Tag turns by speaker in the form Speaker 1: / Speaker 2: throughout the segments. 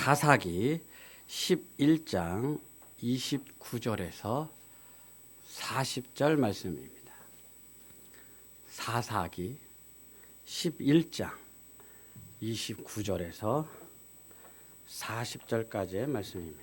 Speaker 1: 사사기 11장 29절에서 40절 말씀입니다. 사사기 11장 29절에서 40절까지의 말씀입니다.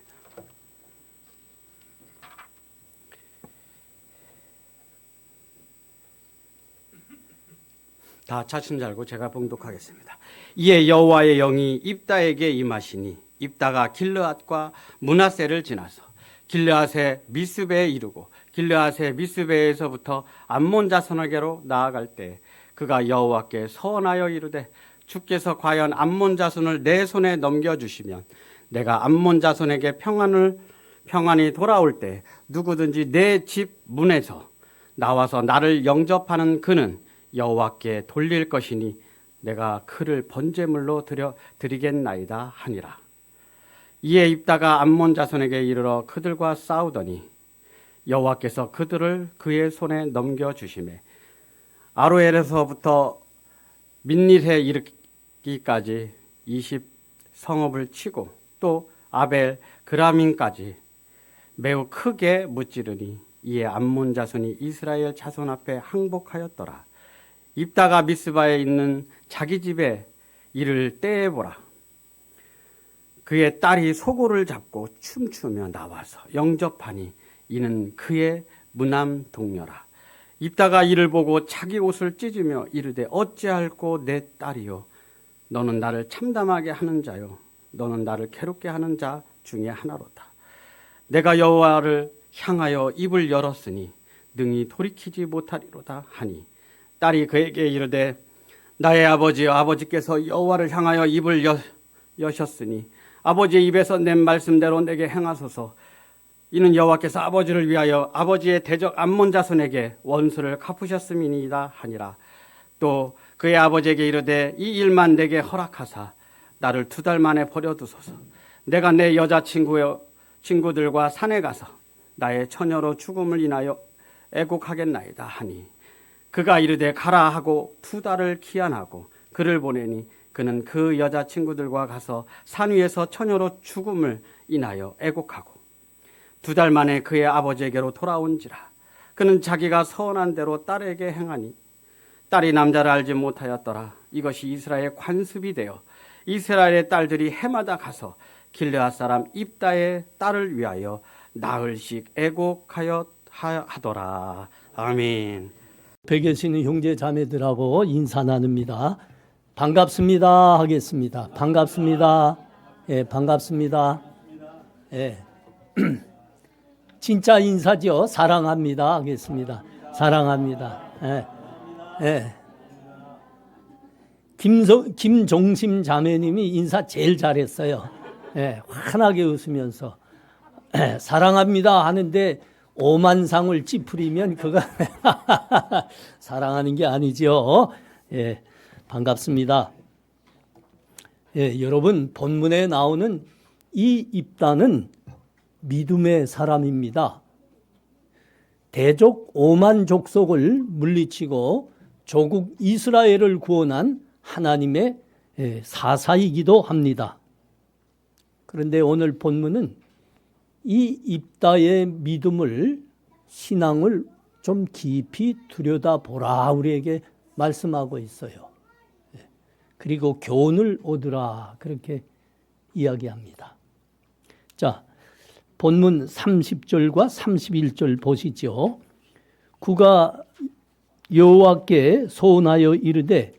Speaker 1: 다 찾은 줄 알고 제가 봉독하겠습니다. 이에 여호와의 영이 입다에게 임하시니 입다가 길르앗과 므낫세를 지나서 길르앗의 미스베에 이르고 길르앗의 미스베에서부터 암몬 자손에게로 나아갈 때 그가 여호와께 서원하여 이르되 주께서 과연 암몬 자손을 내 손에 넘겨주시면 내가 암몬 자손에게 평안히 돌아올 때 누구든지 내 집 문에서 나와서 나를 영접하는 그는 여호와께 돌릴 것이니 내가 그를 번제물로 드리겠나이다 하니라. 이에 입다가 암몬 자손에게 이르러 그들과 싸우더니 여호와께서 그들을 그의 손에 넘겨주시매 아로엘에서부터 민닛에 이르기까지 20성읍을 치고 또 아벨 그라민까지 매우 크게 무찌르니 이에 암몬 자손이 이스라엘 자손 앞에 항복하였더라. 입다가 미스바에 있는 자기 집에 이를 때에 보라. 그의 딸이 소고를 잡고 춤추며 나와서 영접하니 이는 그의 무남 동료라. 입다가 이를 보고 자기 옷을 찢으며 이르되 어찌할꼬 내 딸이요 너는 나를 참담하게 하는 자요 너는 나를 괴롭게 하는 자 중에 하나로다. 내가 여호와를 향하여 입을 열었으니 능히 돌이키지 못하리로다 하니 딸이 그에게 이르되 나의 아버지여 아버지께서 여호와를 향하여 입을 여셨으니 아버지의 입에서 낸 말씀대로 내게 행하소서. 이는 여호와께서 아버지를 위하여 아버지의 대적 암몬 자손에게 원수를 갚으셨음이니이다 하니라. 또 그의 아버지에게 이르되 이 일만 내게 허락하사 나를 2달 만에 버려두소서. 내가 내 친구들과 산에 가서 나의 처녀로 죽음을 인하여 애곡하겠나이다 하니 그가 이르되 가라 하고 2달을 기한하고 그를 보내니 그는 그 여자친구들과 가서 산 위에서 처녀로 죽음을 인하여 애곡하고 2달 만에 그의 아버지에게로 돌아온지라. 그는 자기가 서원한 대로 딸에게 행하니 딸이 남자를 알지 못하였더라. 이것이 이스라엘의 관습이 되어 이스라엘의 딸들이 해마다 가서 길르앗 사람 입다의 딸을 위하여 나흘씩 애곡하여 하더라. 아멘.
Speaker 2: 배 계시는 형제 자매들하고 인사 나눕니다. 반갑습니다 하겠습니다. 반갑습니다. 예, 반갑습니다. 예. 진짜 인사죠. 사랑합니다 하겠습니다. 사랑합니다. 예. 예. 김종심 자매님이 인사 제일 잘했어요. 예, 환하게 웃으면서 사랑합니다 하는데 오만상을 찌푸리면 그거 사랑하는 게 아니죠. 예, 반갑습니다. 예, 여러분 본문에 나오는 이 입다는 믿음의 사람입니다. 대적 오만 족속을 물리치고 조국 이스라엘을 구원한 하나님의 사사이기도 합니다. 그런데 오늘 본문은 이 입다의 믿음을 신앙을 좀 깊이 들여다보라 우리에게 말씀하고 있어요. 그리고 교훈을 얻으라 그렇게 이야기합니다. 자, 본문 30절과 31절 보시죠. 그가 여호와께 소원하여 이르되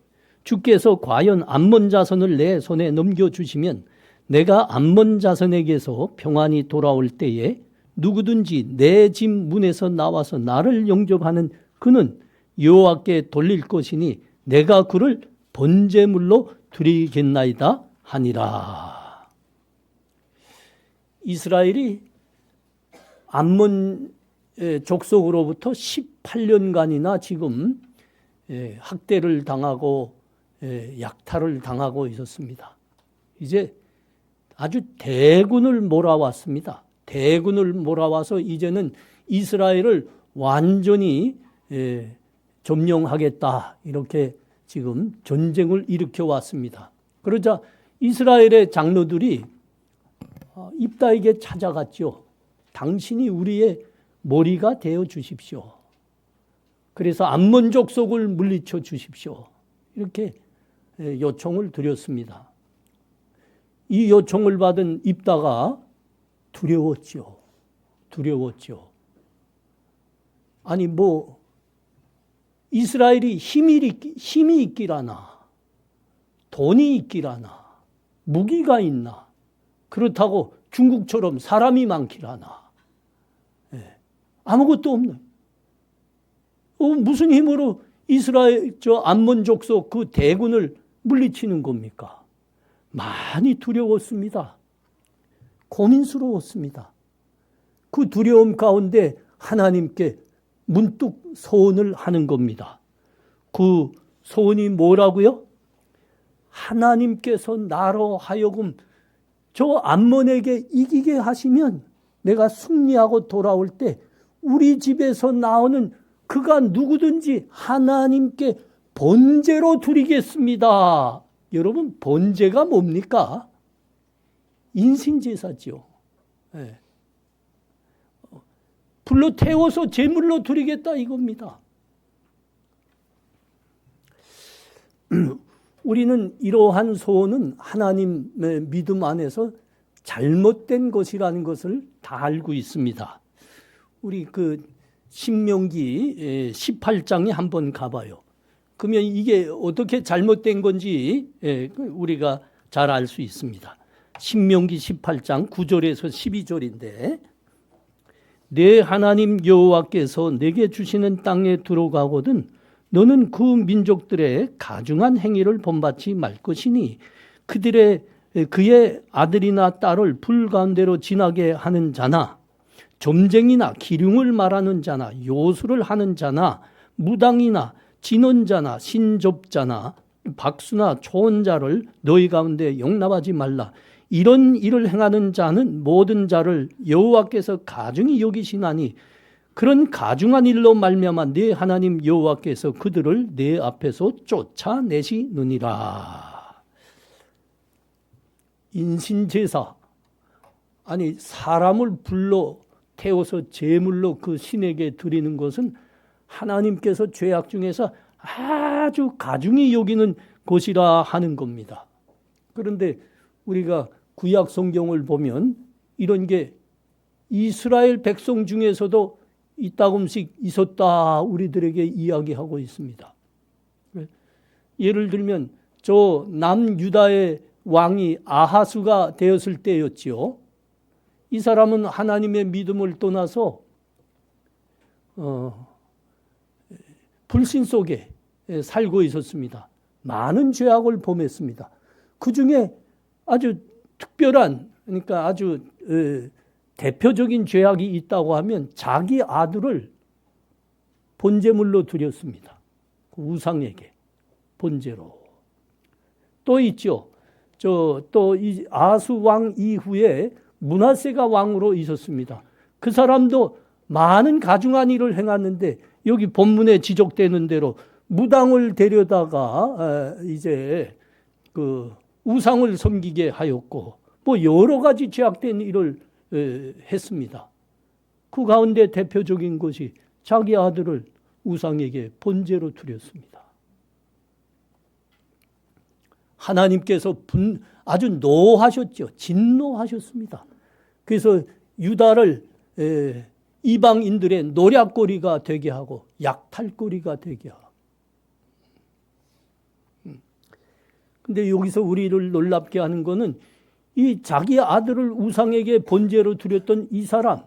Speaker 2: 주께서 과연 암몬 자손을 내 손에 넘겨주시면 내가 암몬 자손에게서 평안히 돌아올 때에 누구든지 내 집 문에서 나와서 나를 영접하는 그는 여호와께 돌릴 것이니 내가 그를 번제물로 드리겠나이다 하니라. 이스라엘이 암몬 족속으로부터 18년간이나 지금 학대를 당하고 약탈을 당하고 있었습니다. 이제 아주 대군을 몰아왔습니다. 대군을 몰아와서 이제는 이스라엘을 완전히 점령하겠다 이렇게 지금 전쟁을 일으켜 왔습니다. 그러자 이스라엘의 장로들이 입다에게 찾아갔죠. 당신이 우리의 머리가 되어 주십시오. 그래서 암몬 족속을 물리쳐 주십시오. 이렇게 요청을 드렸습니다. 이 요청을 받은 입다가 두려웠죠. 아니 이스라엘이 힘이 있기라나 돈이 있기라나 무기가 있나 그렇다고 중국처럼 사람이 많기라나 아무것도 없는 무슨 힘으로 이스라엘 암몬 족속 그 대군을 물리치는 겁니까? 많이 두려웠습니다. 고민스러웠습니다. 그 두려움 가운데 하나님께 문득 소원을 하는 겁니다. 그 소원이 뭐라고요? 하나님께서 나로 하여금 저 암몬에게 이기게 하시면 내가 승리하고 돌아올 때 우리 집에서 나오는 그가 누구든지 하나님께 번제로 드리겠습니다. 여러분, 번제가 뭡니까? 인신제사죠. 네. 불로 태워서 제물로 드리겠다 이겁니다. 우리는 이러한 소원은 하나님의 믿음 안에서 잘못된 것이라는 것을 다 알고 있습니다. 우리 그 신명기 18장에 한번 가봐요. 그러면 이게 어떻게 잘못된 건지 우리가 잘 알 수 있습니다. 신명기 18장 9절에서 12절인데 내 하나님 여호와께서 내게 주시는 땅에 들어가거든 너는 그 민족들의 가증한 행위를 본받지 말 것이니 그의 아들이나 딸을 불 가운데로 지나게 하는 자나 점쟁이나 기륭을 말하는 자나 요술을 하는 자나 무당이나 진언자나 신접자나 박수나 초언자를 너희 가운데 용납하지 말라. 이런 일을 행하는 자는 모든 자를 여호와께서 가증히 여기시나니 그런 가증한 일로 말미암아 네 하나님 여호와께서 그들을 네 앞에서 쫓아내시느니라. 인신제사, 아니 사람을 불러 태워서 제물로 그 신에게 드리는 것은 하나님께서 죄악 중에서 아주 가중히 여기는 것이라 하는 겁니다. 그런데 우리가 구약 성경을 보면 이런 게 이스라엘 백성 중에서도 이따금씩 있었다 우리들에게 이야기하고 있습니다. 예를 들면 저 남유다의 왕이 아하수가 되었을 때였지요. 이 사람은 하나님의 믿음을 떠나서 불신 속에 살고 있었습니다. 많은 죄악을 범했습니다. 그 중에 아주 특별한, 그러니까 아주 대표적인 죄악이 있다고 하면 자기 아들을 번제물로 드렸습니다. 그 우상에게 번제로. 또 있죠. 또 이 아하수 왕 이후에 므낫세가 왕으로 있었습니다. 그 사람도 많은 가증한 일을 행했는데 여기 본문에 지적되는 대로 무당을 데려다가 이제 그 우상을 섬기게 하였고 뭐 여러 가지 죄악된 일을 했습니다. 그 가운데 대표적인 것이 자기 아들을 우상에게 번제로 드렸습니다. 하나님께서 아주 노하셨죠. 진노하셨습니다. 그래서 유다를 이방인들의 노략거리가 되게 하고 약탈거리가 되게 하고. 근데 여기서 우리를 놀랍게 하는 것은 이 자기 아들을 우상에게 번제로 드렸던 이 사람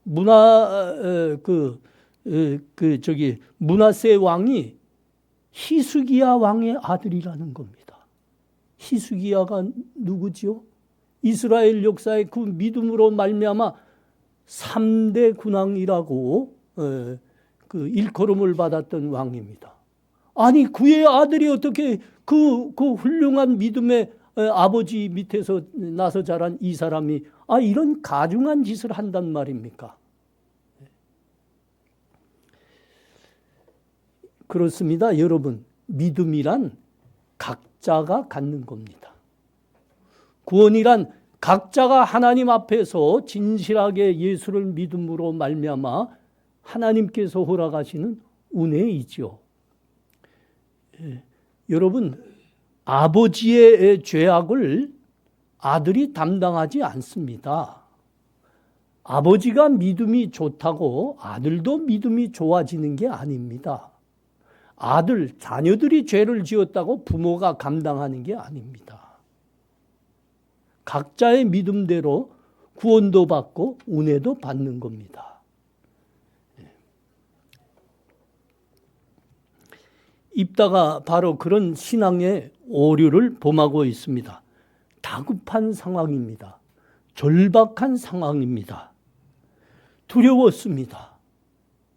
Speaker 2: 므낫세 왕이 히스기야 왕의 아들이라는 겁니다. 히스기야가 누구지요? 이스라엘 역사의 그 믿음으로 말미암아 3대 군왕이라고 그 일컬음을 받았던 왕입니다. 아니 그의 아들이 어떻게 그 훌륭한 믿음의 아버지 밑에서 나서 자란 이 사람이 이런 가증한 짓을 한단 말입니까? 그렇습니다. 여러분, 믿음이란 각자가 갖는 겁니다. 구원이란 각자가 하나님 앞에서 진실하게 예수를 믿음으로 말미암아 하나님께서 허락하시는 은혜이죠. 여러분, 아버지의 죄악을 아들이 담당하지 않습니다. 아버지가 믿음이 좋다고 아들도 믿음이 좋아지는 게 아닙니다. 자녀들이 죄를 지었다고 부모가 감당하는 게 아닙니다. 각자의 믿음대로 구원도 받고 은혜도 받는 겁니다. 입다가 바로 그런 신앙의 오류를 범하고 있습니다. 다급한 상황입니다. 절박한 상황입니다. 두려웠습니다.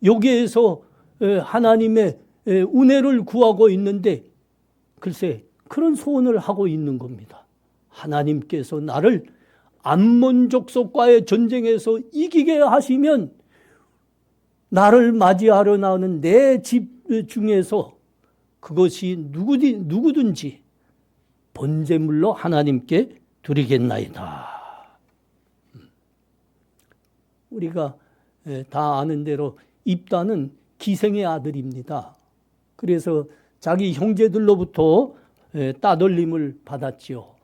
Speaker 2: 여기에서 하나님의 은혜를 구하고 있는데 글쎄 그런 소원을 하고 있는 겁니다. 하나님께서 나를 암몬 족속과의 전쟁에서 이기게 하시면 나를 맞이하러 나오는 내 집 중에서 그것이 누구든지 번제물로 하나님께 드리겠나이다. 우리가 다 아는 대로 입다는 기생의 아들입니다. 그래서 자기 형제들로부터 따돌림을 받았지요.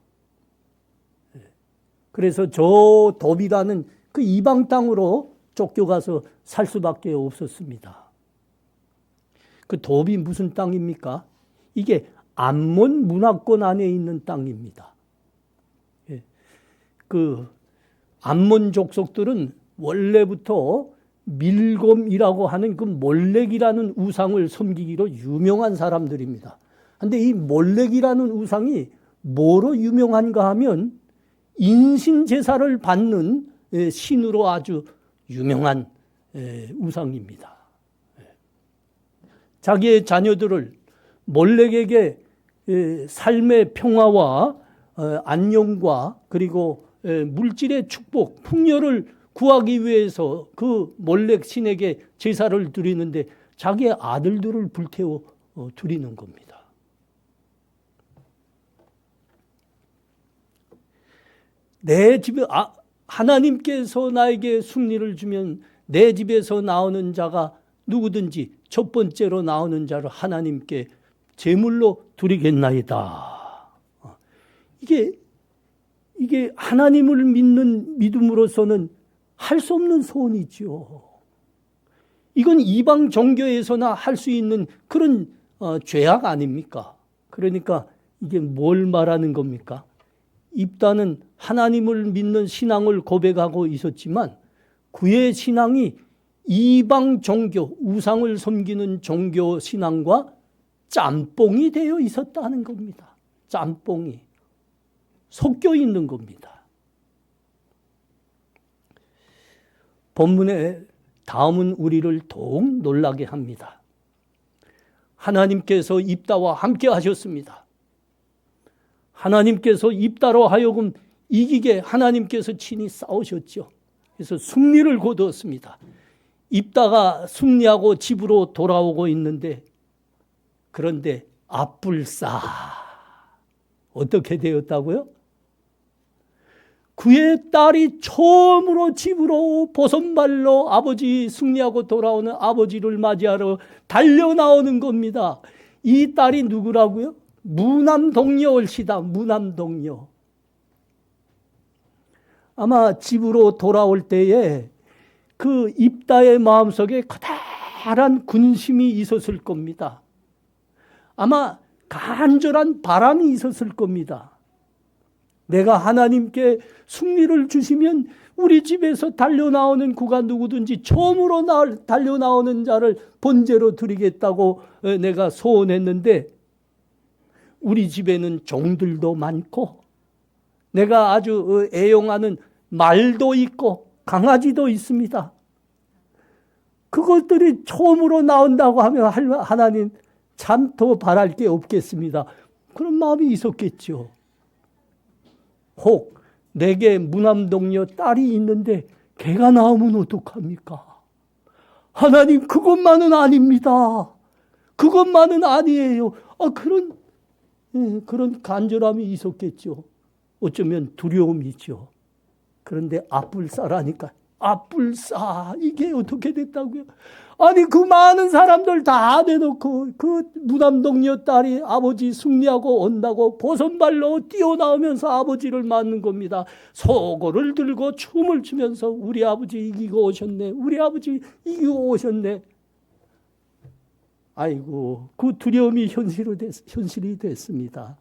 Speaker 2: 그래서 저 도비라는 그 이방 땅으로 쫓겨가서 살 수밖에 없었습니다. 그 도비 무슨 땅입니까? 이게 암몬 문화권 안에 있는 땅입니다. 그 암몬 족속들은 원래부터 밀곰이라고 하는 그 몰렉이라는 우상을 섬기기로 유명한 사람들입니다. 그런데 이 몰렉이라는 우상이 뭐로 유명한가 하면 인신 제사를 받는 신으로 아주 유명한 우상입니다. 자기의 자녀들을 몰렉에게 삶의 평화와 안녕과 그리고 물질의 축복, 풍요를 구하기 위해서 그 몰렉 신에게 제사를 드리는데 자기의 아들들을 불태워 드리는 겁니다. 내 집에 하나님께서 나에게 승리를 주면 내 집에서 나오는 자가 누구든지 첫 번째로 나오는 자를 하나님께 제물로 드리겠나이다. 이게 하나님을 믿는 믿음으로서는 할 수 없는 소원이죠. 이건 이방 종교에서나 할 수 있는 그런 죄악 아닙니까? 그러니까 이게 뭘 말하는 겁니까? 입다는 하나님을 믿는 신앙을 고백하고 있었지만 그의 신앙이 이방 종교, 우상을 섬기는 종교 신앙과 짬뽕이 되어 있었다는 겁니다. 짬뽕이 섞여 있는 겁니다. 본문의 다음은 우리를 더욱 놀라게 합니다. 하나님께서 입다와 함께 하셨습니다. 하나님께서 입다로 하여금 이기게 하나님께서 친히 싸우셨죠. 그래서 승리를 거두었습니다. 입다가 승리하고 집으로 돌아오고 있는데 그런데 앞불싸 어떻게 되었다고요? 그의 딸이 처음으로 집으로 보선발로 아버지 승리하고 돌아오는 아버지를 맞이하러 달려나오는 겁니다. 이 딸이 누구라고요? 무남동녀일시다. 무남동녀. 아마 집으로 돌아올 때에 그 입다의 마음속에 커다란 근심이 있었을 겁니다. 아마 간절한 바람이 있었을 겁니다. 내가 하나님께 승리를 주시면 우리 집에서 달려나오는 그가 누구든지 처음으로 달려나오는 자를 번제로 드리겠다고 내가 소원했는데 우리 집에는 종들도 많고 내가 아주 애용하는 말도 있고 강아지도 있습니다. 그것들이 처음으로 나온다고 하면 하나님 참 더 바랄 게 없겠습니다. 그런 마음이 있었겠죠. 혹 내게 무남동녀 딸이 있는데 걔가 나오면 어떡합니까? 하나님 그것만은 아닙니다. 그것만은 아니에요. 그런 간절함이 있었겠죠. 어쩌면 두려움이죠. 그런데 앞불사라니까. 앞불사, 이게 어떻게 됐다고요? 아니, 그 많은 사람들 다 내놓고 그 무남동녀 딸이 아버지 승리하고 온다고 보선발로 뛰어나오면서 아버지를 맞는 겁니다. 소고를 들고 춤을 추면서 우리 아버지 이기고 오셨네. 우리 아버지 이기고 오셨네. 아이고, 그 두려움이 현실이 됐습니다.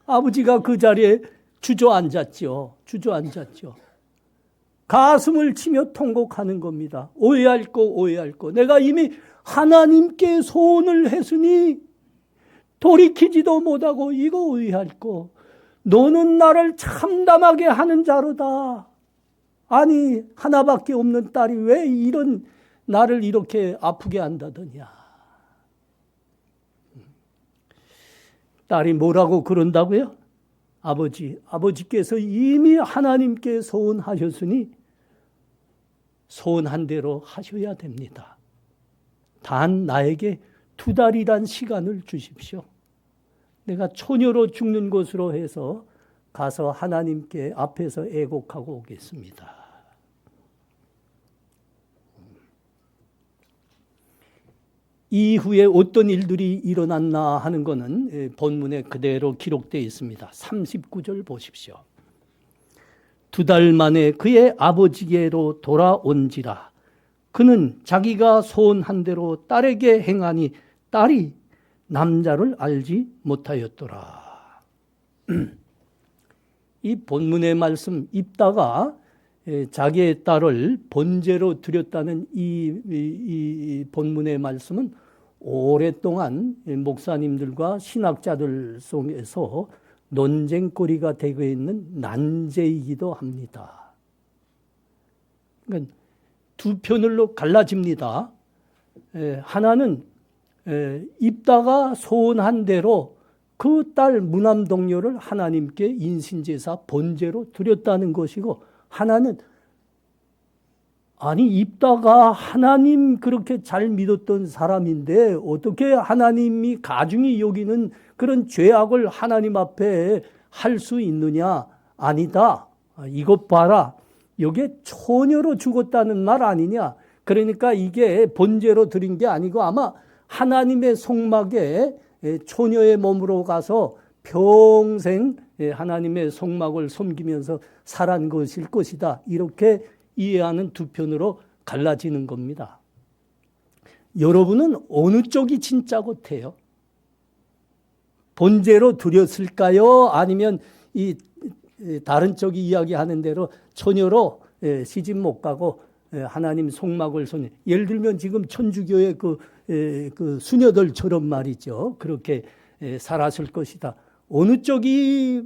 Speaker 2: 아버지가 그 자리에 주저앉았죠. 가슴을 치며 통곡하는 겁니다. 오해할 거. 내가 이미 하나님께 소원을 했으니 돌이키지도 못하고 이거 오해할 거. 너는 나를 참담하게 하는 자로다. 아니, 하나밖에 없는 딸이 왜 이런 나를 이렇게 아프게 한다더냐. 딸이 뭐라고 그런다고요? 아버지께서 이미 하나님께 소원하셨으니 소원한 대로 하셔야 됩니다. 단 나에게 2달이란 시간을 주십시오. 내가 처녀로 죽는 것으로 해서 가서 하나님께 앞에서 애곡하고 오겠습니다. 이후에 어떤 일들이 일어났나 하는 것은 본문에 그대로 기록되어 있습니다. 39절 보십시오. 2달 만에 그의 아버지께로 돌아온지라. 그는 자기가 소원한 대로 딸에게 행하니 딸이 남자를 알지 못하였더라. 이 본문의 말씀, 입다가 자기의 딸을 번제로 드렸다는 이 본문의 말씀은 오랫동안 목사님들과 신학자들 속에서 논쟁거리가 되고 있는 난제이기도 합니다. 그러니까 두 편으로 갈라집니다. 하나는 입다가 소원한 대로 그 딸 무남동녀를 하나님께 인신제사 번제로 드렸다는 것이고, 하나는 아니 입다가 하나님 그렇게 잘 믿었던 사람인데 어떻게 하나님이 가중히 여기는 그런 죄악을 하나님 앞에 할 수 있느냐. 아니다. 이것 봐라. 이게 처녀로 죽었다는 말 아니냐. 그러니까 이게 번제로 드린 게 아니고 아마 하나님의 속막에 처녀의 몸으로 가서 평생 하나님의 속막을 섬기면서 살한 것일 것이다. 이렇게 이해하는 두 편으로 갈라지는 겁니다. 여러분은 어느 쪽이 진짜 같아요? 번제로 드렸을까요? 아니면 이 다른 쪽이 이야기하는 대로 처녀로 시집 못 가고 하나님 속막을 손에, 예를 들면 지금 천주교의 그 수녀들처럼 말이죠. 그렇게 살았을 것이다. 어느 쪽이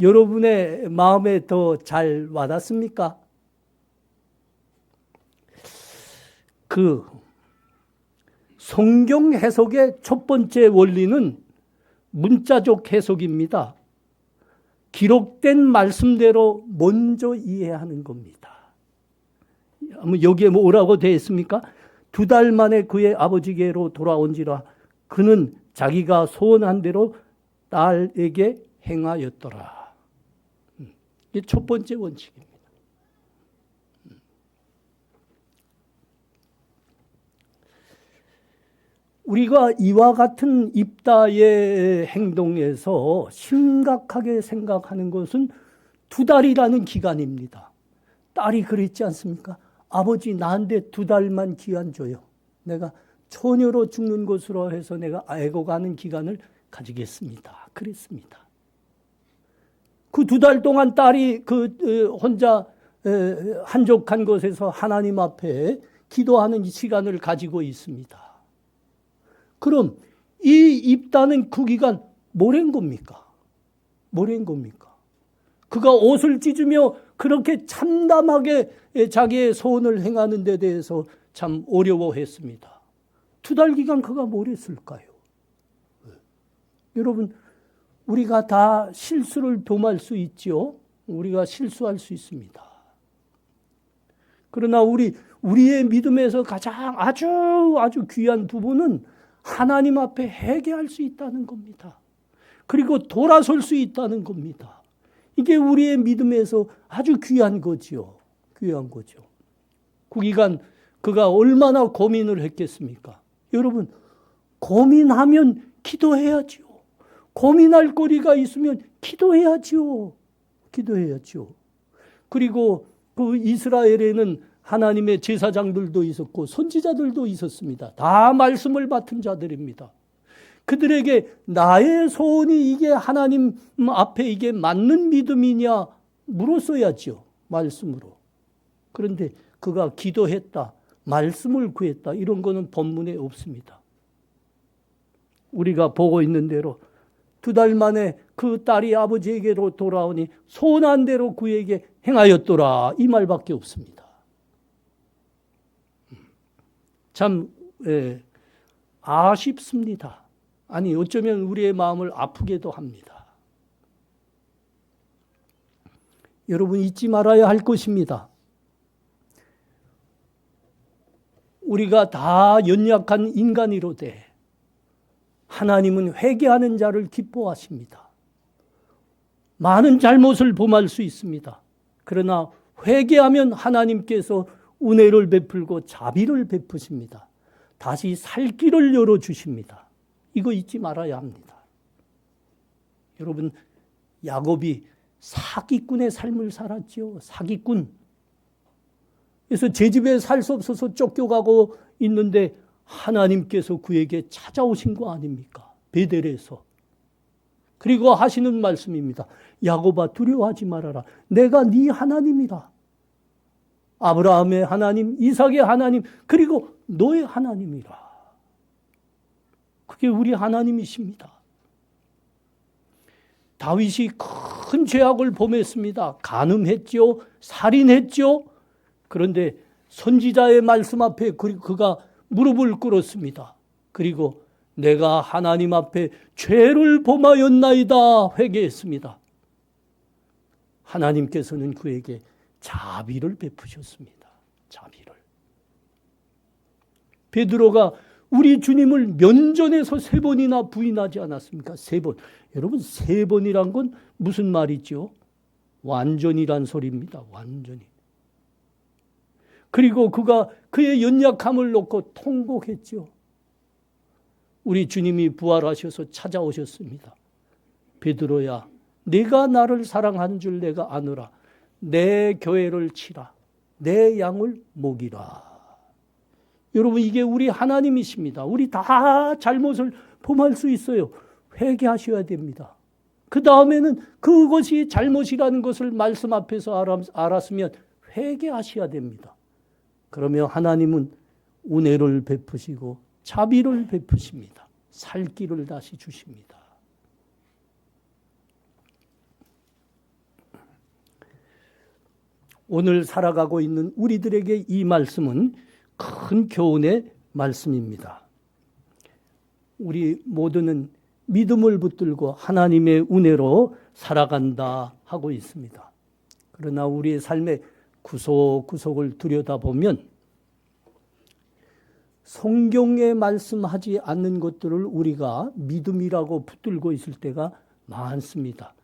Speaker 2: 여러분의 마음에 더 잘 와닿습니까? 그 성경 해석의 첫 번째 원리는 문자적 해석입니다. 기록된 말씀대로 먼저 이해하는 겁니다. 여기에 뭐라고 되어 있습니까? 2달 만에 그의 아버지께로 돌아온지라. 그는 자기가 소원한 대로 딸에게 행하였더라. 이게 첫 번째 원칙입니다. 우리가 이와 같은 입다의 행동에서 심각하게 생각하는 것은 2달이라는 기간입니다. 딸이 그랬지 않습니까? 아버지 나한테 2달만 기한 줘요. 내가 처녀로 죽는 것으로 해서 내가 애고가는 기간을 가지겠습니다. 그랬습니다. 그 2달 동안 딸이 혼자 한적한 곳에서 하나님 앞에 기도하는 시간을 가지고 있습니다. 그럼 이 입다는 그 기간 뭐란 겁니까? 뭐란 겁니까? 그가 옷을 찢으며 그렇게 참담하게 자기의 소원을 행하는 데 대해서 참 어려워했습니다. 2달 기간 그가 뭘 했을까요? 여러분, 우리가 다 실수를 범할 수 있죠. 우리가 실수할 수 있습니다. 그러나 우리의 믿음에서 가장 아주 귀한 부분은 하나님 앞에 회개할 수 있다는 겁니다. 그리고 돌아설 수 있다는 겁니다. 이게 우리의 믿음에서 아주 귀한 거지요. 귀한 거죠. 구기관 그가 얼마나 고민을 했겠습니까? 여러분, 고민하면 기도해야지요. 고민할 거리가 있으면 기도해야지요. 기도해야지요. 그리고 그 이스라엘에는 하나님의 제사장들도 있었고 선지자들도 있었습니다. 다 말씀을 맡은 자들입니다. 그들에게 나의 소원이 이게 하나님 앞에 이게 맞는 믿음이냐 물었어야지요. 말씀으로. 그런데 그가 기도했다. 말씀을 구했다. 이런 거는 본문에 없습니다. 우리가 보고 있는 대로 2달 만에 그 딸이 아버지에게로 돌아오니 소원한 대로 그에게 행하였더라. 이 말밖에 없습니다. 참 아쉽습니다. 아니 어쩌면 우리의 마음을 아프게도 합니다. 여러분 잊지 말아야 할 것입니다. 우리가 다 연약한 인간이로되 하나님은 회개하는 자를 기뻐하십니다. 많은 잘못을 범할 수 있습니다. 그러나 회개하면 하나님께서 은혜를 베풀고 자비를 베푸십니다. 다시 살 길을 열어주십니다. 이거 잊지 말아야 합니다. 여러분, 야곱이 사기꾼의 삶을 살았지요. 사기꾼. 그래서 제 집에 살 수 없어서 쫓겨가고 있는데 하나님께서 그에게 찾아오신 거 아닙니까? 베델에서. 그리고 하시는 말씀입니다. 야곱아 두려워하지 말아라. 내가 네 하나님이라. 아브라함의 하나님, 이삭의 하나님, 그리고 너의 하나님이라. 그게 우리 하나님이십니다. 다윗이 큰 죄악을 범했습니다. 간음했죠. 살인했죠. 그런데 선지자의 말씀 앞에 그가 무릎을 꿇었습니다. 그리고 내가 하나님 앞에 죄를 범하였나이다 회개했습니다. 하나님께서는 그에게 자비를 베푸셨습니다. 자비를. 베드로가 우리 주님을 면전에서 3번이나 부인하지 않았습니까? 3번. 여러분 3번이란 건 무슨 말이죠? 완전이란 소리입니다. 완전히. 그리고 그가 그의 연약함을 놓고 통곡했죠. 우리 주님이 부활하셔서 찾아오셨습니다. 베드로야, 네가 나를 사랑하는 줄 내가 아노라. 내 교회를 치라. 내 양을 먹이라. 여러분 이게 우리 하나님이십니다. 우리 다 잘못을 범할 수 있어요. 회개하셔야 됩니다. 그 다음에는 그것이 잘못이라는 것을 말씀 앞에서 알았으면 회개하셔야 됩니다. 그러면 하나님은 은혜를 베푸시고 자비를 베푸십니다. 살 길을 다시 주십니다. 오늘 살아가고 있는 우리들에게 이 말씀은 큰 교훈의 말씀입니다. 우리 모두는 믿음을 붙들고 하나님의 은혜로 살아간다 하고 있습니다. 그러나 우리의 삶의 구석구석을 들여다보면 성경에 말씀하지 않는 것들을 우리가 믿음이라고 붙들고 있을 때가 많습니다.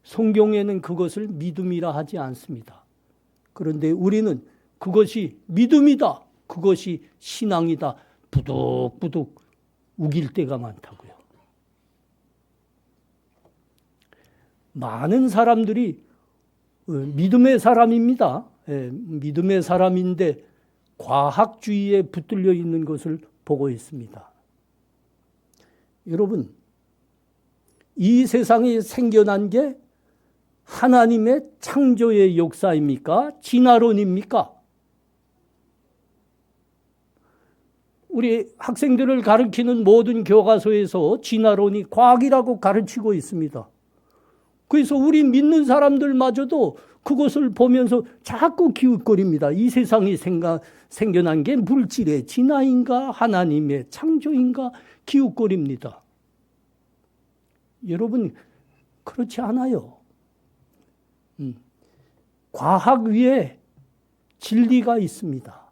Speaker 2: 성경에는 그것을 믿음이라 하지 않습니다. 그런데 우리는 그것이 믿음이다, 그것이 신앙이다, 부득부득 우길 때가 많다고요. 많은 사람들이 믿음의 사람입니다. 믿음의 사람인데 과학주의에 붙들려 있는 것을 보고 있습니다. 여러분, 이 세상이 생겨난 게 하나님의 창조의 역사입니까? 진화론입니까? 우리 학생들을 가르치는 모든 교과서에서 진화론이 과학이라고 가르치고 있습니다. 그래서 우리 믿는 사람들마저도 그것을 보면서 자꾸 기웃거립니다. 이 세상이 생겨난 게 물질의 진화인가 하나님의 창조인가 기웃거립니다. 여러분 그렇지 않아요. 과학 위에 진리가 있습니다.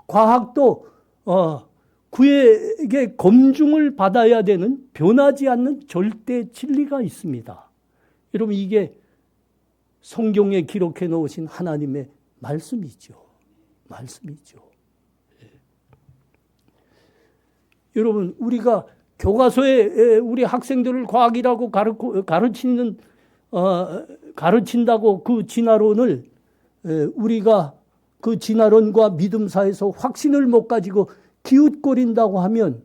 Speaker 2: 과학도 그에게 검증을 받아야 되는 변하지 않는 절대 진리가 있습니다. 여러분, 이게 성경에 기록해 놓으신 하나님의 말씀이죠. 말씀이죠. 여러분, 우리가 교과서에 우리 학생들을 과학이라고 가르친다고 그 진화론을 우리가 그 진화론과 믿음 사이에서 확신을 못 가지고 기웃거린다고 하면,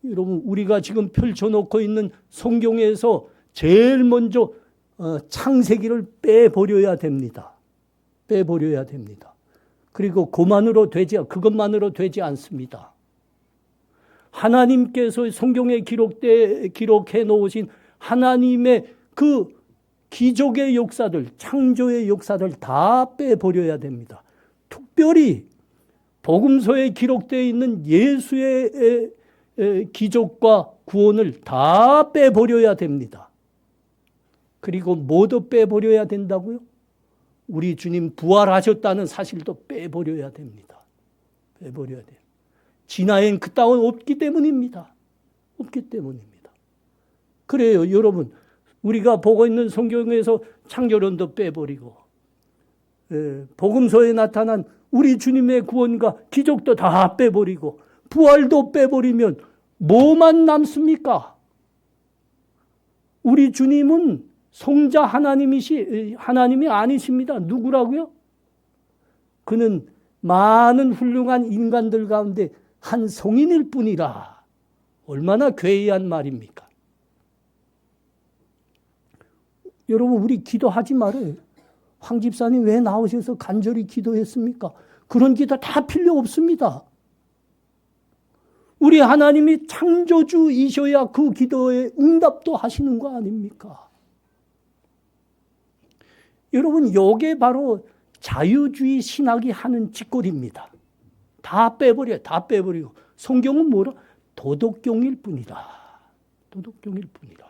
Speaker 2: 여러분, 우리가 지금 펼쳐놓고 있는 성경에서 제일 먼저 창세기를 빼버려야 됩니다. 빼버려야 됩니다. 그리고 그것만으로 되지 않습니다. 하나님께서 성경에 기록해 놓으신 하나님의 그 기적의 역사들, 창조의 역사들 다 빼버려야 됩니다. 특별히 복음서에 기록되어 있는 예수의 기적과 구원을 다 빼버려야 됩니다. 그리고 뭐도 빼버려야 된다고요? 우리 주님 부활하셨다는 사실도 빼버려야 됩니다. 빼버려야 돼요. 진화엔 그따윈 없기 때문입니다. 없기 때문입니다. 그래요, 여러분. 우리가 보고 있는 성경에서 창조론도 빼버리고, 복음서에 나타난 우리 주님의 구원과 기적도 다 빼버리고, 부활도 빼버리면 뭐만 남습니까? 우리 주님은 성자 하나님이 아니십니다. 누구라고요? 그는 많은 훌륭한 인간들 가운데 한 성인일 뿐이라. 얼마나 괴이한 말입니까? 여러분, 우리 기도하지 말아요. 황 집사님 왜 나오셔서 간절히 기도했습니까? 그런 기도 다 필요 없습니다. 우리 하나님이 창조주이셔야 그 기도에 응답도 하시는 거 아닙니까? 여러분, 이게 바로 자유주의 신학이 하는 짓거리입니다. 다 빼버리고. 성경은 뭐라? 도덕경일 뿐이다. 도덕경일 뿐이다.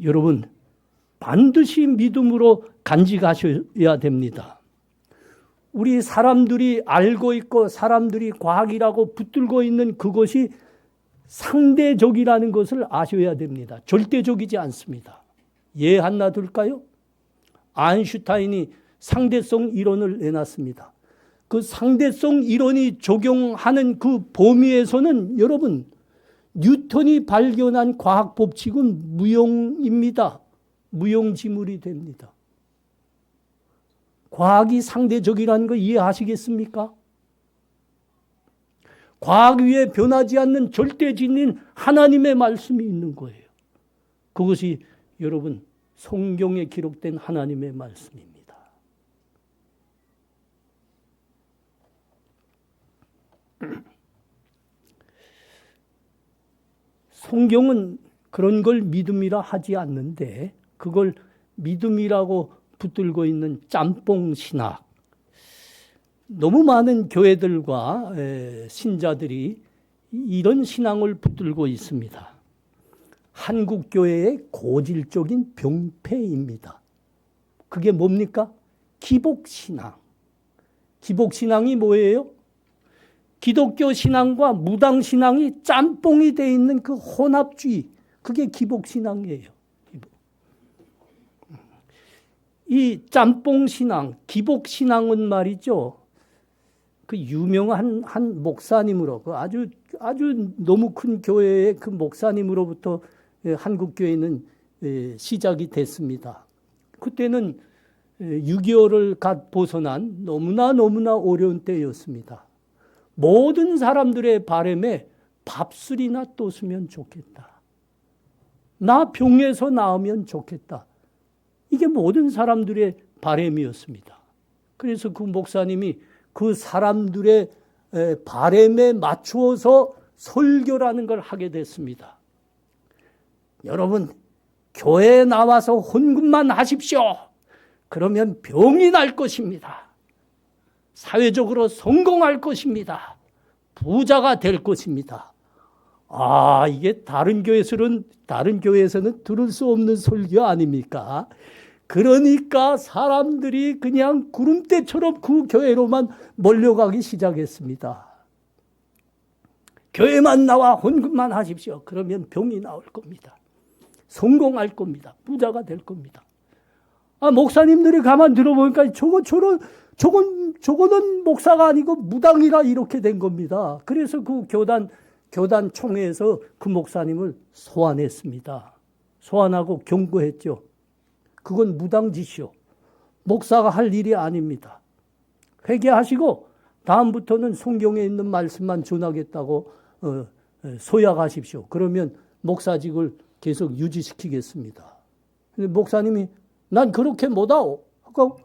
Speaker 2: 여러분, 반드시 믿음으로 간직하셔야 됩니다. 우리 사람들이 알고 있고 사람들이 과학이라고 붙들고 있는 그것이 상대적이라는 것을 아셔야 됩니다. 절대적이지 않습니다. 예 하나 둘까요? 아인슈타인이 상대성 이론을 내놨습니다. 그 상대성 이론이 적용하는 그 범위에서는 여러분, 뉴턴이 발견한 과학 법칙은 무용입니다. 무용지물이 됩니다. 과학이 상대적이라는 거 이해하시겠습니까? 과학 위에 변하지 않는 절대 진리인 하나님의 말씀이 있는 거예요. 그것이 여러분, 성경에 기록된 하나님의 말씀입니다. 성경은 그런 걸 믿음이라 하지 않는데, 그걸 믿음이라고 붙들고 있는 짬뽕 신학, 너무 많은 교회들과 신자들이 이런 신앙을 붙들고 있습니다. 한국 교회의 고질적인 병폐입니다. 그게 뭡니까? 기복신앙. 기복신앙이 뭐예요? 기독교 신앙과 무당 신앙이 짬뽕이 되어 있는 그 혼합주의, 그게 기복신앙이에요. 이 짬뽕 신앙, 기복 신앙은 말이죠. 그 유명한 한 목사님으로, 그 아주 너무 큰 교회의 그 목사님으로부터 한국 교회는 시작이 됐습니다. 그때는 6.25를 갓 벗어난 너무나 어려운 때였습니다. 모든 사람들의 바람에 밥술이나 떴으면 좋겠다. 나 병에서 나으면 좋겠다. 이게 모든 사람들의 바람이었습니다. 그래서 그 목사님이 그 사람들의 바람에 맞추어서 설교라는 걸 하게 됐습니다. 여러분, 교회에 나와서 헌금만 하십시오. 그러면 병이 날 것입니다. 사회적으로 성공할 것입니다. 부자가 될 것입니다. 이게 다른 교회에서는 들을 수 없는 설교 아닙니까? 그러니까 사람들이 그냥 구름대처럼 그 교회로만 몰려가기 시작했습니다. 교회만 나와 헌금만 하십시오. 그러면 병이 나올 겁니다. 성공할 겁니다. 부자가 될 겁니다. 목사님들이 가만 들어보니까 저거는 목사가 아니고 무당이라 이렇게 된 겁니다. 그래서 그 교단 총회에서 그 목사님을 소환했습니다. 소환하고 경고했죠. 그건 무당짓이요. 목사가 할 일이 아닙니다. 회개하시고 다음부터는 성경에 있는 말씀만 전하겠다고 소약하십시오. 그러면 목사직을 계속 유지시키겠습니다. 근데 목사님이 난 그렇게 못하오 하고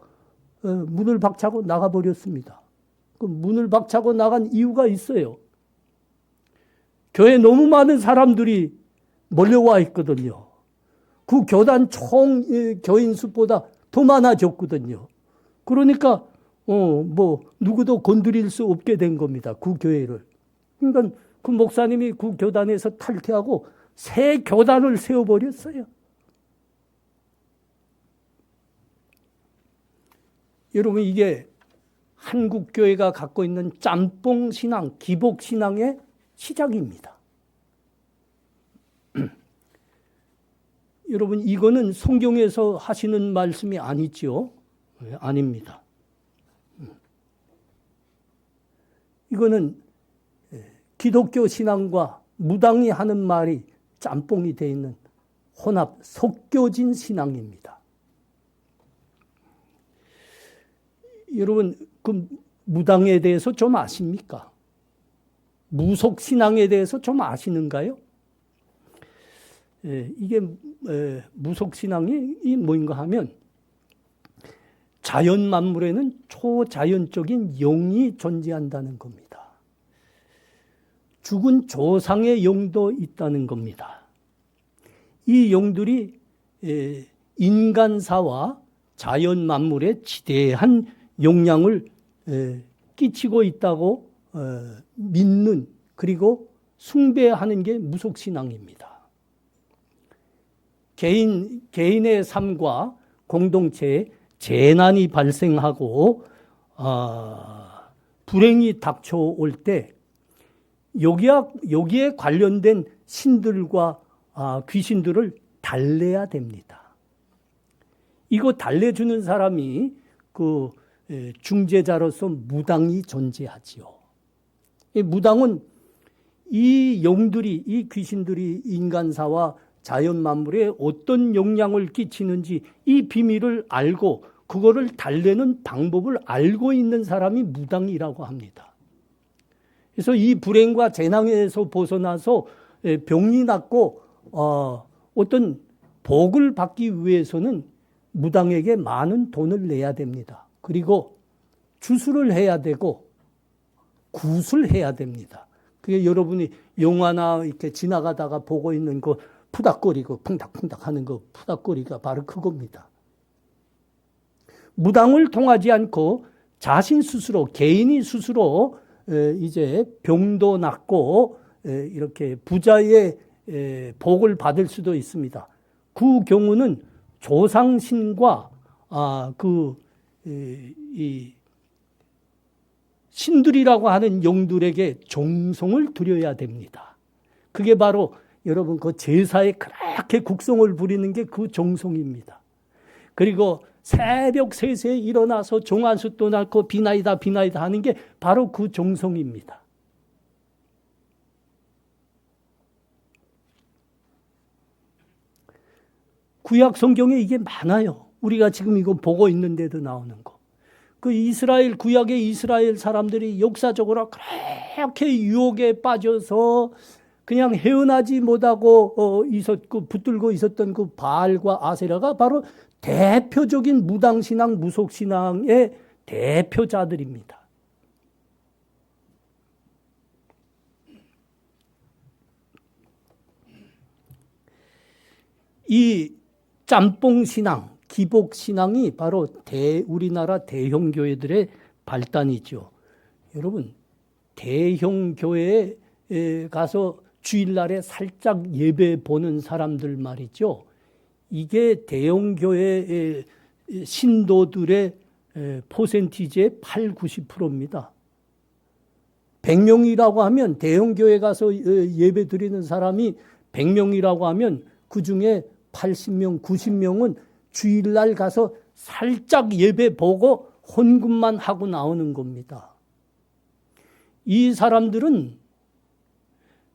Speaker 2: 문을 박차고 나가버렸습니다. 그 문을 박차고 나간 이유가 있어요. 교회에 너무 많은 사람들이 몰려와 있거든요. 그 교단 총 교인 수보다 더 많아졌거든요. 그러니까 누구도 건드릴 수 없게 된 겁니다. 그 교회를. 그러니까 그 목사님이 그 교단에서 탈퇴하고 새 교단을 세워버렸어요. 여러분, 이게 한국 교회가 갖고 있는 짬뽕 신앙, 기복 신앙의 시작입니다. 여러분, 이거는 성경에서 하시는 말씀이 아니죠? 아닙니다. 이거는 기독교 신앙과 무당이 하는 말이 짬뽕이 되어 있는 혼합, 섞여진 신앙입니다. 여러분, 그 무당에 대해서 좀 아십니까? 무속신앙에 대해서 좀 아시는가요? 이게 무속신앙이 뭔가 하면 자연 만물에는 초자연적인 영이 존재한다는 겁니다. 죽은 조상의 영도 있다는 겁니다. 이 영들이 인간사와 자연 만물에 지대한 영향을 끼치고 있다고 믿는, 그리고 숭배하는 게 무속신앙입니다. 개인의 삶과 공동체에 재난이 발생하고 불행이 닥쳐올 때 여기에 관련된 신들과 귀신들을 달래야 됩니다. 이거 달래주는 사람이 그 중재자로서 무당이 존재하지요. 이 무당은 이 영들이, 이 귀신들이 인간사와 자연 만물에 어떤 영향을 끼치는지 이 비밀을 알고 그거를 달래는 방법을 알고 있는 사람이 무당이라고 합니다. 그래서 이 불행과 재난에서 벗어나서 병이 낫고 어떤 복을 받기 위해서는 무당에게 많은 돈을 내야 됩니다. 그리고 주술을 해야 되고 굿을 해야 됩니다. 그게 여러분이 영화나 이렇게 지나가다가 보고 있는 그 푸닥거리고 쿵닥쿵닥 하는 그 푸닥거리가 바로 그겁니다. 무당을 통하지 않고 자신 스스로, 개인이 스스로 이제 병도 낫고 이렇게 부자의 복을 받을 수도 있습니다. 그 경우는 조상신과 이 신들이라고 하는 영들에게 정성을 드려야 됩니다. 그게 바로 여러분 그 제사에 그렇게 국성을 부리는 게 그 정성입니다. 그리고 새벽 3시에 일어나서 정한숫도 낳고 비나이다 하는 게 바로 그 정성입니다. 구약 성경에 이게 많아요. 우리가 지금 이거 보고 있는데도 나오는 거. 그 구약의 이스라엘 사람들이 역사적으로 그렇게 유혹에 빠져서 그냥 헤어나지 못하고 붙들고 있었던 그 바알과 아세라가 바로 대표적인 무당신앙, 무속신앙의 대표자들입니다. 이 짬뽕신앙, 기복신앙이 바로 우리나라 대형교회들의 발단이죠. 여러분, 대형교회에 가서 주일날에 살짝 예배 보는 사람들 말이죠. 이게 대형교회 신도들의 퍼센티지의 8, 90%입니다. 100명이라고 하면 대형교회 가서 예배 드리는 사람이 100명이라고 하면 그중에 80명, 90명은 주일날 가서 살짝 예배 보고 헌금만 하고 나오는 겁니다. 이 사람들은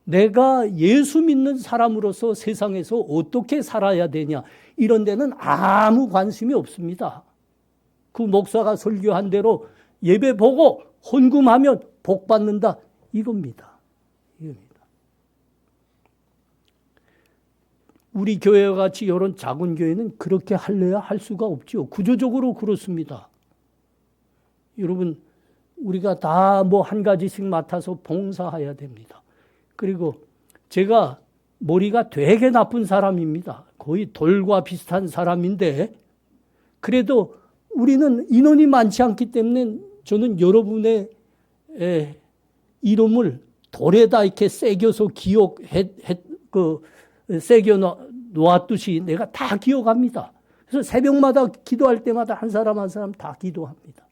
Speaker 2: 내가 예수 믿는 사람으로서 세상에서 어떻게 살아야 되냐 이런 데는 아무 관심이 없습니다. 그 목사가 설교한 대로 예배 보고 헌금하면 복 받는다 이겁니다. 우리 교회와 같이 이런 작은 교회는 그렇게 할래야 할 수가 없죠. 구조적으로 그렇습니다. 여러분 우리가 다 뭐 한 가지씩 맡아서 봉사해야 됩니다. 그리고 제가 머리가 되게 나쁜 사람입니다. 거의 돌과 비슷한 사람인데 그래도 우리는 인원이 많지 않기 때문에 저는 여러분의 이름을 돌에다 이렇게 새겨서 새겨 놓았듯이 내가 다 기억합니다. 그래서 새벽마다 기도할 때마다 한 사람 한 사람 다 기도합니다.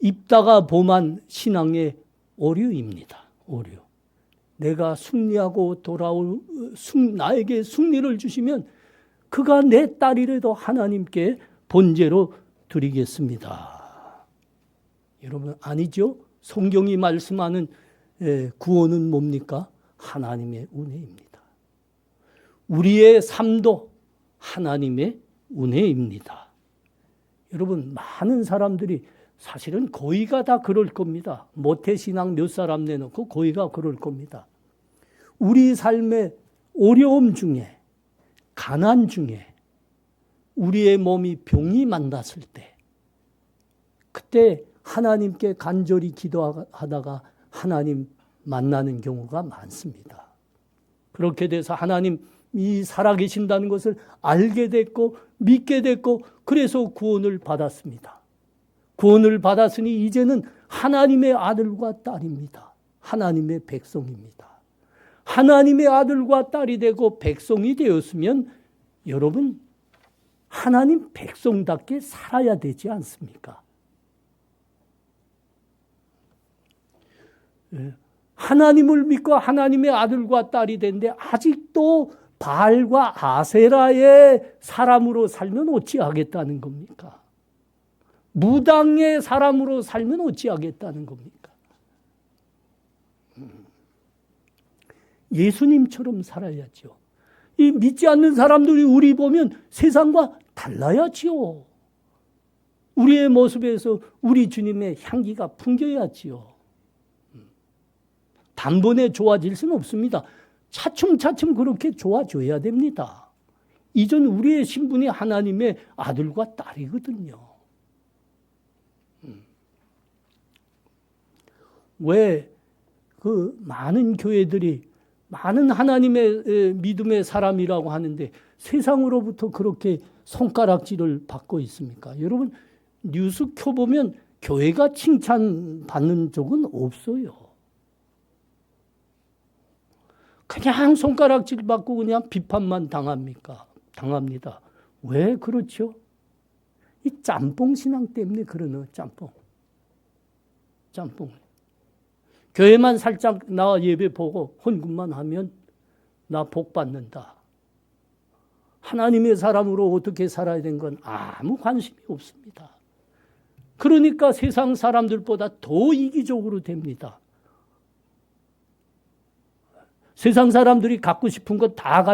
Speaker 2: 입다가 범한 신앙의 오류입니다. 오류. 내가 승리하고 나에게 승리를 주시면 그가 내 딸이라도 하나님께 번제로 드리겠습니다. 여러분 아니죠? 성경이 말씀하는 구원은 뭡니까? 하나님의 은혜입니다. 우리의 삶도 하나님의 은혜입니다. 여러분 많은 사람들이 사실은 거의가 다 그럴 겁니다. 모태신앙 몇 사람 내놓고 거의가 그럴 겁니다. 우리 삶의 어려움 중에 가난 중에 우리의 몸이 병이 만났을 때 그때 하나님께 간절히 기도하다가 하나님 만나는 경우가 많습니다. 그렇게 돼서 하나님이 살아계신다는 것을 알게 됐고 믿게 됐고 그래서 구원을 받았습니다. 구원을 받았으니 이제는 하나님의 아들과 딸입니다. 하나님의 백성입니다. 하나님의 아들과 딸이 되고 백성이 되었으면 여러분 하나님 백성답게 살아야 되지 않습니까? 하나님을 믿고 하나님의 아들과 딸이 된데 아직도 바알과 아세라의 사람으로 살면 어찌하겠다는 겁니까? 무당의 사람으로 살면 어찌하겠다는 겁니까? 예수님처럼 살아야죠. 이 믿지 않는 사람들이 우리 보면 세상과 달라야지요. 우리의 모습에서 우리 주님의 향기가 풍겨야지요. 단번에 좋아질 수는 없습니다. 차츰차츰 그렇게 좋아져야 됩니다. 이전 우리의 신분이 하나님의 아들과 딸이거든요. 왜 그 많은 교회들이 많은 하나님의 믿음의 사람이라고 하는데 세상으로부터 그렇게 손가락질을 받고 있습니까? 여러분 뉴스 켜보면 교회가 칭찬받는 적은 없어요. 그냥 손가락질 받고 그냥 비판만 당합니다. 왜 그렇죠? 이 짬뽕 신앙 때문에 그러는 짬뽕. 교회만 살짝 나 예배 보고 헌금만 하면 나 복 받는다. 하나님의 사람으로 어떻게 살아야 되는 건 아무 관심이 없습니다. 그러니까 세상 사람들보다 더 이기적으로 됩니다. 세상 사람들이 갖고 싶은 것 다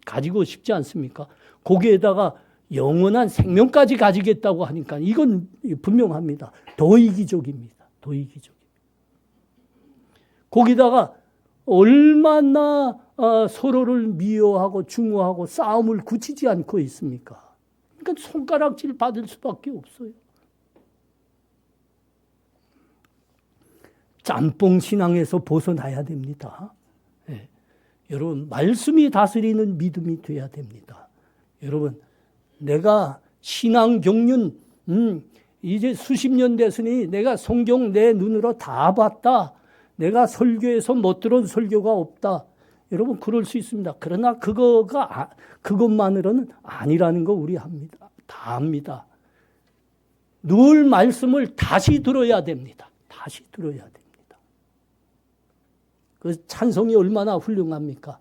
Speaker 2: 가지고 싶지 않습니까? 거기에다가 영원한 생명까지 가지겠다고 하니까 이건 분명합니다. 더 이기적입니다. 더 이기적. 거기다가 얼마나 서로를 미워하고 중화하고 싸움을 굳히지 않고 있습니까? 그러니까 손가락질 받을 수밖에 없어요. 짬뽕 신앙에서 벗어나야 됩니다. 네. 여러분 말씀이 다스리는 믿음이 돼야 됩니다. 여러분 내가 신앙 경륜 이제 수십 년 됐으니 내가 성경 내 눈으로 다 봤다. 내가 설교에서 못 들은 설교가 없다. 여러분 그럴 수 있습니다. 그러나 그것만으로는 아니라는 거 우리 다 합니다. 늘 말씀을 다시 들어야 됩니다. 다시 들어야 됩니다. 그 찬송이 얼마나 훌륭합니까?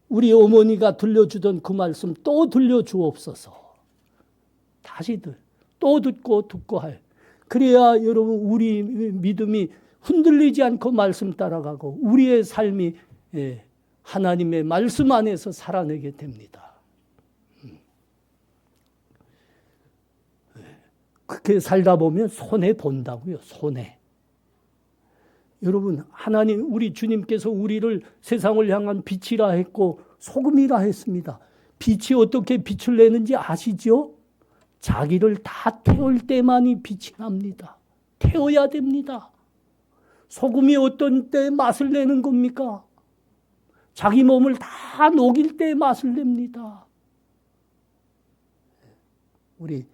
Speaker 2: 우리 어머니가 들려주던 그 말씀 또 들려주옵소서. 다시 또 듣고 할. 그래야 여러분 우리 믿음이 흔들리지 않고 말씀 따라가고 우리의 삶이 하나님의 말씀 안에서 살아내게 됩니다. 그렇게 살다 보면 손해 본다고요. 손해. 여러분 하나님 우리 주님께서 우리를 세상을 향한 빛이라 했고 소금이라 했습니다. 빛이 어떻게 빛을 내는지 아시죠? 자기를 다 태울 때만이 빛이 납니다. 태워야 됩니다. 소금이 어떤 때 맛을 내는 겁니까? 자기 몸을 다 녹일 때 맛을 냅니다. 우리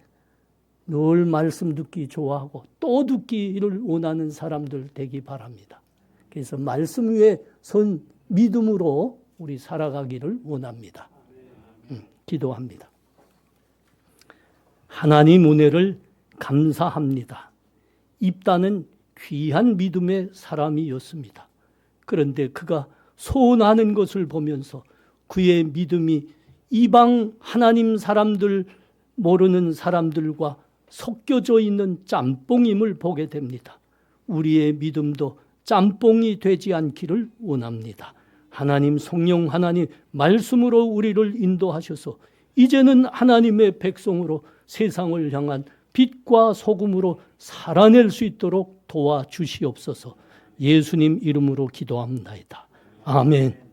Speaker 2: 늘 말씀 듣기 좋아하고 또 듣기를 원하는 사람들 되기 바랍니다. 그래서 말씀 위에 선 믿음으로 우리 살아가기를 원합니다. 기도합니다. 하나님 은혜를 감사합니다. 입다는 귀한 믿음의 사람이었습니다. 그런데 그가 소원하는 것을 보면서 그의 믿음이 이방 하나님 사람들 모르는 사람들과 섞여져 있는 짬뽕임을 보게 됩니다. 우리의 믿음도 짬뽕이 되지 않기를 원합니다. 하나님 성령 하나님 말씀으로 우리를 인도하셔서 이제는 하나님의 백성으로 세상을 향한 빛과 소금으로 살아낼 수 있도록 도와주시옵소서. 예수님 이름으로 기도합니다. 아멘.